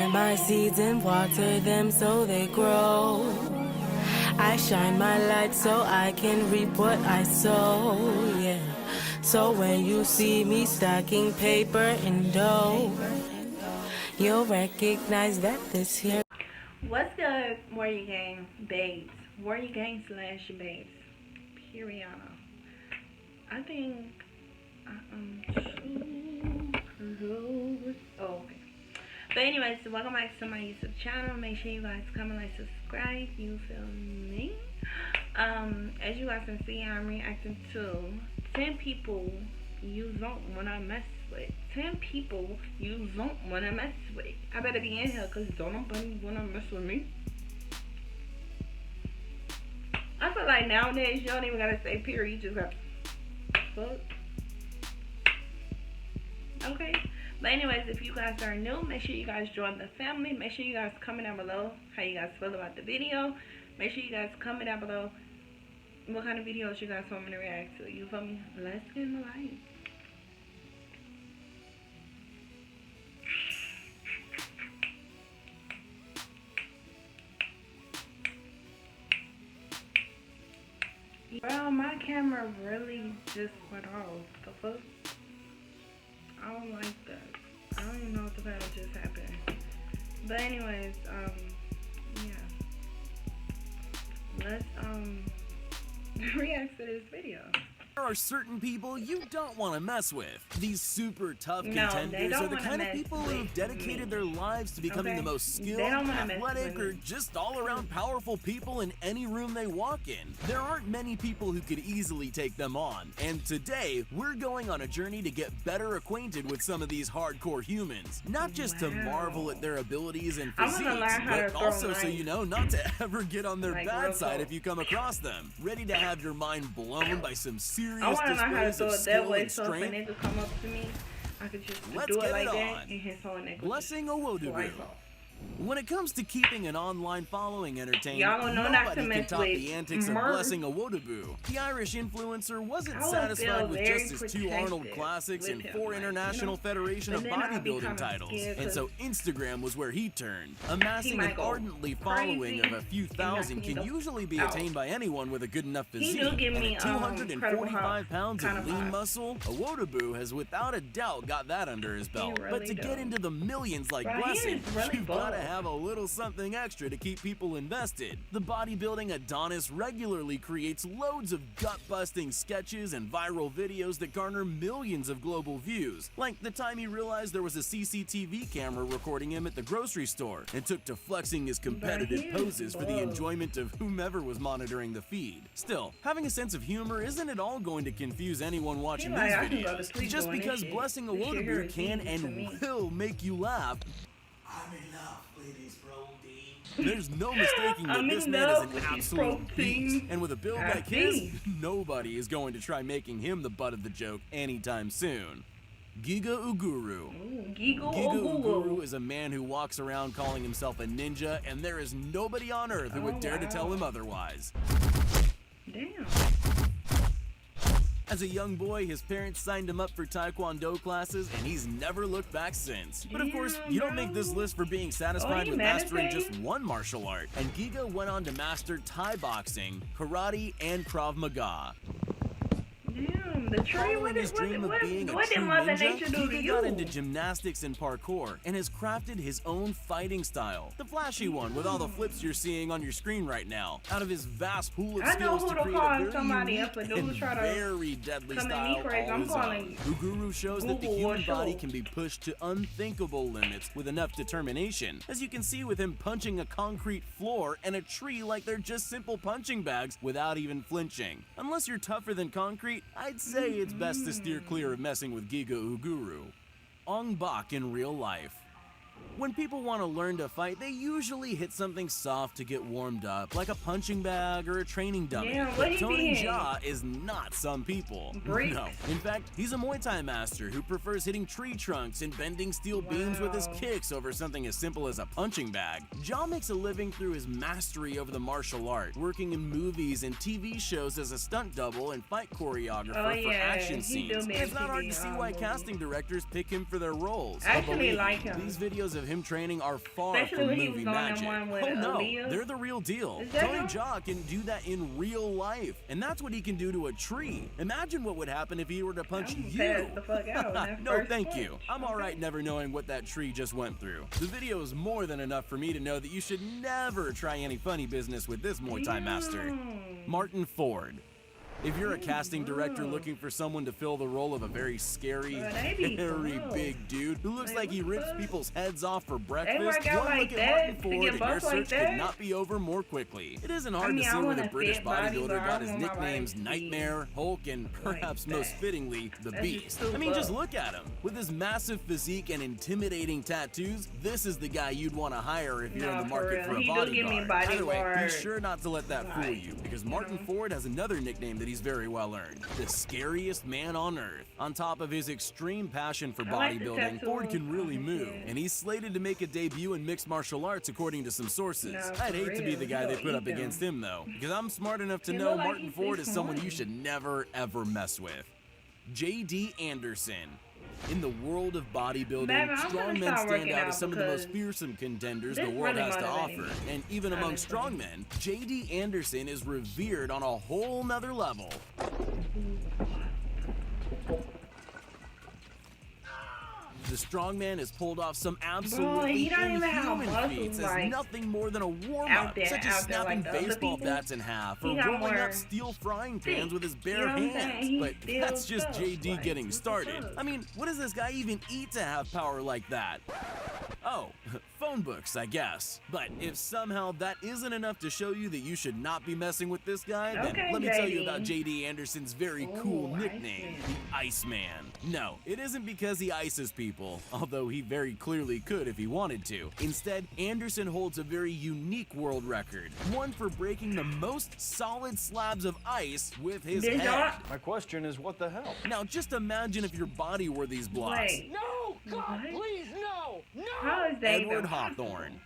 My seeds and water them so they grow. I shine my light so I can reap what I sow, yeah. So when you see me stacking paper and dough, you'll recognize that this here. What's good, Warrior Gang babes? Warrior Gang / babes. Periana. I think okay. But anyways, welcome back to my YouTube channel. Make sure you guys comment, like, subscribe. You feel me? As you guys can see, I'm reacting to 10 people you don't wanna mess with. 10 people you don't wanna mess with. I better be in here, cause don't nobody wanna mess with me. I feel like nowadays you don't even gotta say period. You just gotta fuck. Okay. But anyways, if you guys are new, make sure you guys join the family. Make sure you guys comment down below how you guys feel about the video. Make sure you guys comment down below what kind of videos you guys want me to react to. You feel me? Let's get in the light. Bro, my camera really just went off. The fuck? I don't like that. I don't even know what the hell just happened. But anyways, yeah. Let's react to this video. There are certain people you don't want to mess with. These super tough contenders are the kind of people who've dedicated their lives to becoming the most skilled, athletic, or just all-around powerful people in any room they walk in. There aren't many people who could easily take them on, and today we're going on a journey to get better acquainted with some of these hardcore humans. Not just to marvel at their abilities and physiques, but also so you know not to ever get on their bad side if you come across them. Ready to have your mind blown by some serious I want to know how to throw it that way, so if a nigga come up to me, I could just do it like that and his whole nigga. Blessing Awodaboo. When it comes to keeping an online following entertained, nobody can top the antics of Blessing Awodaboo. The Irish influencer wasn't satisfied with just his 2 Arnold Classics and 4 International Federation of Bodybuilding titles, and so Instagram was where he turned. Amassing an ardently following of a few thousand can usually be attained by anyone with a good enough physique, and at 245 pounds of lean muscle, Awodaboo has without a doubt got that under his belt. But to get into the millions like Blessing, you've got to have a little something extra to keep people invested. The bodybuilding Adonis regularly creates loads of gut-busting sketches and viral videos that garner millions of global views, like the time he realized there was a CCTV camera recording him at the grocery store and took to flexing his competitive poses for the enjoyment of whomever was monitoring the feed. Still, having a sense of humor isn't at all going to confuse anyone watching these videos. Just because Blessing Awodaboo can and will make you laugh, I'm in love with his protein. There's no mistaking that this man is an absolute beast, and with a build like his, nobody is going to try making him the butt of the joke anytime soon. Giga Guru. Giga Guru is a man who walks around calling himself a ninja, and there is nobody on earth who would dare to tell him otherwise. Damn. As a young boy, his parents signed him up for Taekwondo classes, and he's never looked back since. But of course, you don't make this list for being satisfied with mastering just one martial art, and Giga went on to master Thai boxing, karate, and Krav Maga. Damn, the tree, what did Mother Nature do to you? He got into gymnastics and parkour and has crafted his own fighting style. The flashy one with all the flips you're seeing on your screen right now. Out of his vast pool of skills to create a very unique and very deadly style all his own. Guru shows that the human body can be pushed to unthinkable limits with enough determination, as you can see with him punching a concrete floor and a tree like they're just simple punching bags without even flinching. Unless you're tougher than concrete, I'd say it's best to steer clear of messing with Giga Guru. Ong Bak in real life. When people want to learn to fight, they usually hit something soft to get warmed up, like a punching bag or a training dummy. Damn, but Tony Jaa is not some people. No. In fact, he's a Muay Thai master who prefers hitting tree trunks and bending steel beams with his kicks over something as simple as a punching bag. Jaa makes a living through his mastery over the martial art, working in movies and TV shows as a stunt double and fight choreographer for action scenes. It's not hard to see why casting directors pick him for their roles. I actually like him. These videos of him training are far Especially from when he movie was on that magic. one with Oh no, Aaliyah. they're the real deal. Is that Tony him? Jaa can do that in real life, and that's what he can do to a tree. Imagine what would happen if he were to punch I'm you. pass the fuck out in that No, first thank punch. you. I'm alright never knowing what that tree just went through. The video is more than enough for me to know that you should never try any funny business with this Muay Thai master. Martin Ford. If you're a casting director looking for someone to fill the role of a very scary, very big dude who looks like he rips people's heads off for breakfast, one look at Martin Ford and your search could not be over more quickly. It isn't hard to see where the British bodybuilder got his nicknames Nightmare, Hulk, and perhaps most fittingly, the Beast. I mean, just look at him. With his massive physique and intimidating tattoos, this is the guy you'd want to hire if you're in the market for a bodyguard. Either way, be sure not to let that fool you, because Martin Ford has another nickname that he's very well earned. The scariest man on earth. On top of his extreme passion for bodybuilding, Ford can really move, and he's slated to make a debut in mixed martial arts according to some sources. I'd hate to be the guy they put up against him though, because I'm smart enough to know Martin Ford is someone you should never ever mess with. JD Anderson. In the world of bodybuilding, strongmen stand out as some of the most fearsome contenders the world has to offer. And even among strongmen, JD Anderson is revered on a whole nother level. The strongman has pulled off some absolutely inhuman feats as nothing more than a warm-up, such as snapping baseball bats in half or rolling up steel frying pans with his bare hands. But that's just JD getting started. I mean, what does this guy even eat to have power like that? Oh, phone books, I guess. But if somehow that isn't enough to show you that you should not be messing with this guy, then let me tell you about JD Anderson's very cool nickname, the Iceman. No, it isn't because he ices people, although he very clearly could if he wanted to. Instead, Anderson holds a very unique world record, one for breaking the most solid slabs of ice with his head. My question is, what the hell? Now, just imagine if your body were these blocks. No! God, please, no! No! How is that Edward Hawthorne.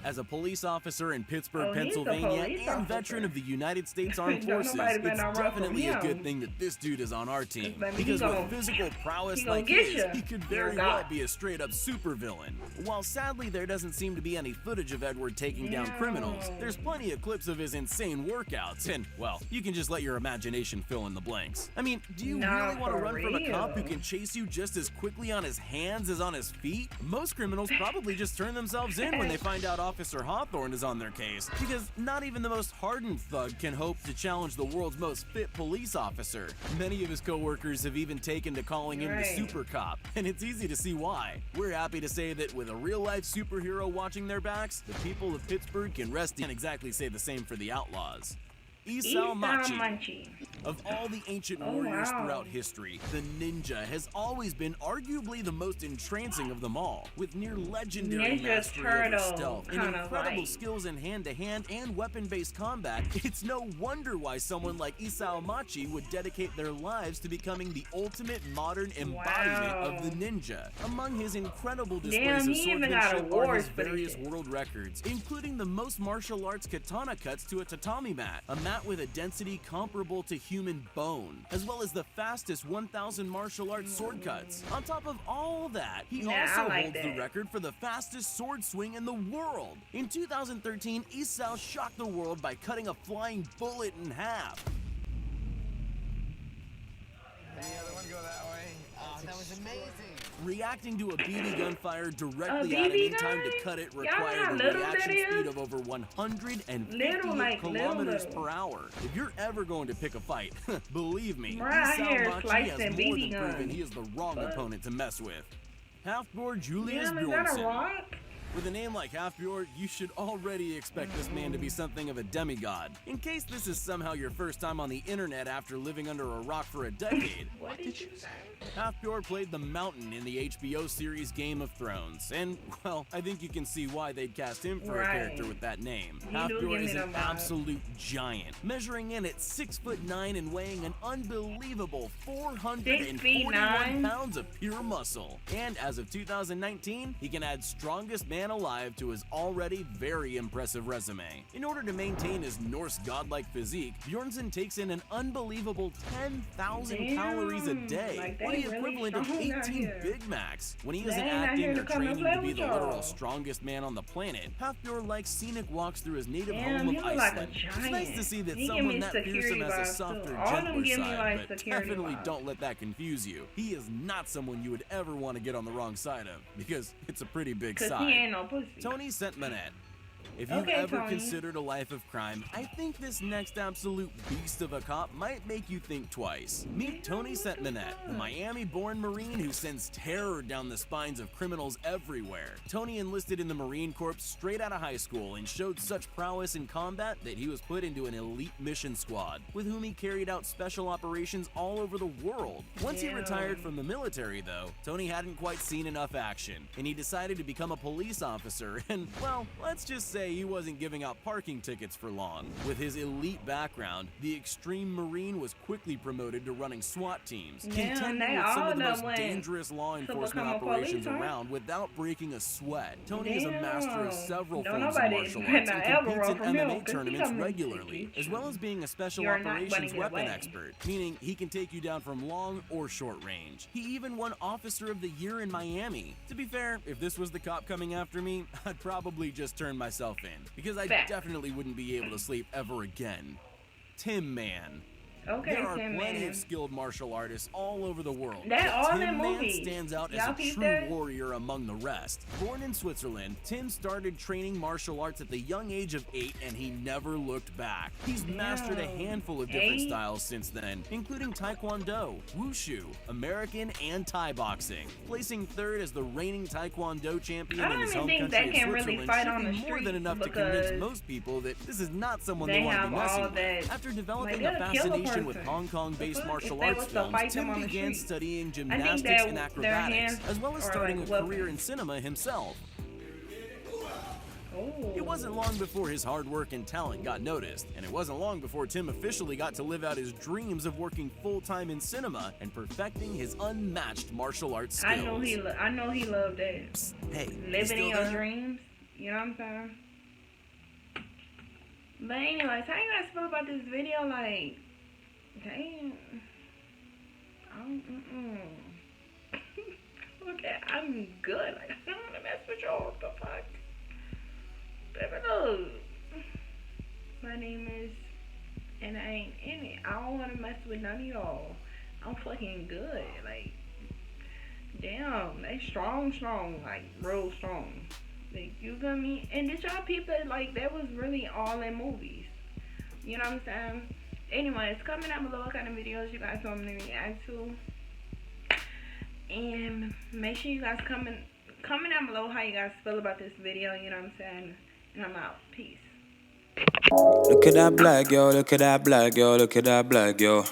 As a police officer in Pittsburgh, Pennsylvania, and veteran of the United States Armed Forces, it's definitely a good thing that this dude is on our team. Because with physical prowess like his, he could very well be a straight-up supervillain. While sadly there doesn't seem to be any footage of Edward taking down criminals, there's plenty of clips of his insane workouts, and, well, you can just let your imagination fill in the blanks. I mean, do you really want to run from a cop who can chase you just as quickly on his hands as on his feet? Most criminals probably just turn themselves in when they find out Officer Hawthorne is on their case, because not even the most hardened thug can hope to challenge the world's most fit police officer. Many of his co-workers have even taken to calling him the super cop, and it's easy to see why. We're happy to say that with a real-life superhero watching their backs, the people of Pittsburgh can rest and exactly say the same for the Outlaws. Esau Machi. Of all the ancient warriors throughout history, the ninja has always been arguably the most entrancing of them all, with near legendary mastery over stealth and incredible skills in hand-to-hand and weapon-based combat. It's no wonder why someone like Esau Machi would dedicate their lives to becoming the ultimate modern embodiment of the ninja. Among his incredible displays of swordsmanship are his various world records, including the most martial arts katana cuts to a tatami mat, a mat with a density comparable to human bone, as well as the fastest 1,000 martial arts sword cuts. On top of all that, he also holds the record for the fastest sword swing in the world. In 2013, Esau shocked the world by cutting a flying bullet in half. Any other one go that way? Oh, that was amazing. Reacting to a BB gun fired directly at him in time to cut it required a reaction speed of over 158 kilometers per hour. If you're ever going to pick a fight, believe me, Esau Machi has more than proven he is the wrong opponent to mess with. Hafthor Bjornsson. With a name like Hafthor, you should already expect this man to be something of a demigod. In case this is somehow your first time on the internet after living under a rock for a decade. What did you say? Hafthor played the Mountain in the HBO series Game of Thrones, and, well, I think you can see why they'd cast him for a character with that name. Hafthor is an absolute giant, measuring in at 6'9" and weighing an unbelievable 441 pounds of pure muscle. And as of 2019, he can add strongest man man alive to his already very impressive resume. In order to maintain his Norse godlike physique, Bjornsson takes in an unbelievable 10,000 calories a day, or the equivalent of 18 Big Macs. When he isn't acting or training to be the literal strongest man on the planet, Hafthor likes scenic walks through his native home of Iceland. It's nice to see that someone that fearsome has a softer, gentler side, but definitely don't let that confuse you. He is not someone you would ever want to get on the wrong side of, because it's a pretty big side. He ain't no pussy. Centinette. If you've ever considered a life of crime, I think this next absolute beast of a cop might make you think twice. Meet Centinette, the Miami-born Marine who sends terror down the spines of criminals everywhere. Tony enlisted in the Marine Corps straight out of high school and showed such prowess in combat that he was put into an elite mission squad, with whom he carried out special operations all over the world. Once he retired from the military, though, Tony hadn't quite seen enough action, and he decided to become a police officer, and, well, let's just say he wasn't giving out parking tickets for long. With his elite background, the extreme Marine was quickly promoted to running SWAT teams, contending with some of the most dangerous law enforcement operations around without breaking a sweat. Tony is a master of several forms of martial arts and competes in MMA tournaments regularly, as well as being a special operations weapon expert, meaning he can take you down from long or short range. He even won Officer of the Year in Miami. To be fair, if this was the cop coming after me, I'd probably just turn myself in, because I definitely wouldn't be able to sleep ever again. Tim Man. Okay, there are plenty of skilled martial artists all over the world. Tim Man stands out as a true warrior among the rest. Born in Switzerland, Tim started training martial arts at the young age of 8, and he never looked back. He's mastered a handful of different styles since then, including Taekwondo, Wushu, American, and Thai boxing. Placing third as the reigning Taekwondo champion in his home country of Switzerland should be more than enough to convince most people that this is not someone they want to be messing with. After developing a fascination with Hong Kong-based martial arts films, Tim began studying gymnastics and acrobatics, as well as starting a career in cinema himself. It wasn't long before his hard work and talent got noticed, and it wasn't long before Tim officially got to live out his dreams of working full-time in cinema and perfecting his unmatched martial arts skills. I know he loved that. Psst, hey, living in your dreams, you know what I'm saying? But anyways, how you guys feel about this video? Like, damn. Okay, I'm good. Like, I don't want to mess with y'all. What the fuck? Baby, look. My name is, and I ain't in it. I don't want to mess with none of y'all. I'm fucking good. Like, damn, they strong, like, real strong. Like, you feel me? And did y'all people, like, that was really all in movies. You know what I'm saying? Anyways, comment down below what kind of videos you guys want me to react to. And make sure you guys comment down below how you guys feel about this video, you know what I'm saying? And I'm out. Peace. Look at that black, yo, look at that black, yo, look at that black, yo.